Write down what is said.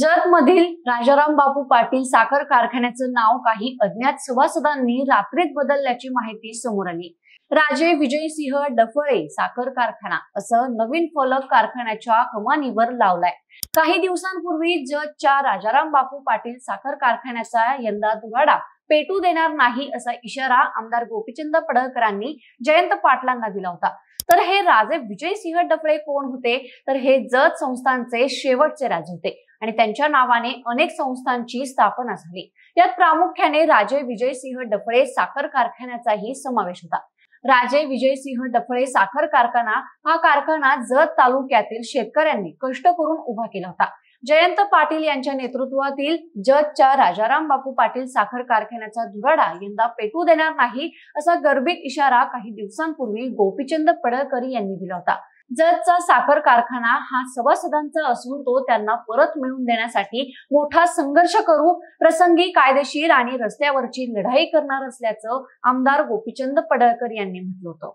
जतमधील राजाराम बापू पाटील साखर कारखान्याचं नाव काही अज्ञात सभासदांनी रात्रीत बदलल्याची माहिती समोर आली। राजे विजयसिंह डफळे साखर कारखाना असं नवीन फलक कारखान्याच्या कमानीवर लावलाय। काही दिवसांपूर्वी जतच्या राजाराम बापू पाटील साखर कारखान्याचा यंदा दुराडा पेटू देणार नाही असा इशारा आमदार गोपीचंद पडळकरांनी जयंत पाटलांना दिला होता। तर हे राजे विजयसिंह डफळे कोण होते? तर हे जत संस्थांचे शेवटचे राजे होते आणि त्यांच्या नावाने अनेक संस्थांची स्थापना झाली। यात प्रामुख्याने राजे विजयसिंह डफळे साखर कारखान्याचाही समावेश होता। राजे विजयसिंह डफळे साखर कारखाना हा कारखाना जत तालुक्यातील शेतकऱ्यांनी कष्ट करून उभा केला होता। जयंत पाटील यांच्या नेतृत्वातील जतच्या राजाराम बापू पाटील साखर कारखान्याचा दुराडा यंदा पेटू देणार नाही असा गर्भित इशारा काही दिवसांपूर्वी गोपीचंद पडळकर यांनी दिला होता। जतचा साखर कारखाना हा सभासदांचा असून तो त्यांना परत मिळवून देण्यासाठी मोठा संघर्ष करू, प्रसंगी कायदेशीर आणि रस्त्यावरची लढाई करणार असल्याचं आमदार गोपीचंद पडळकर यांनी म्हटलं होतं।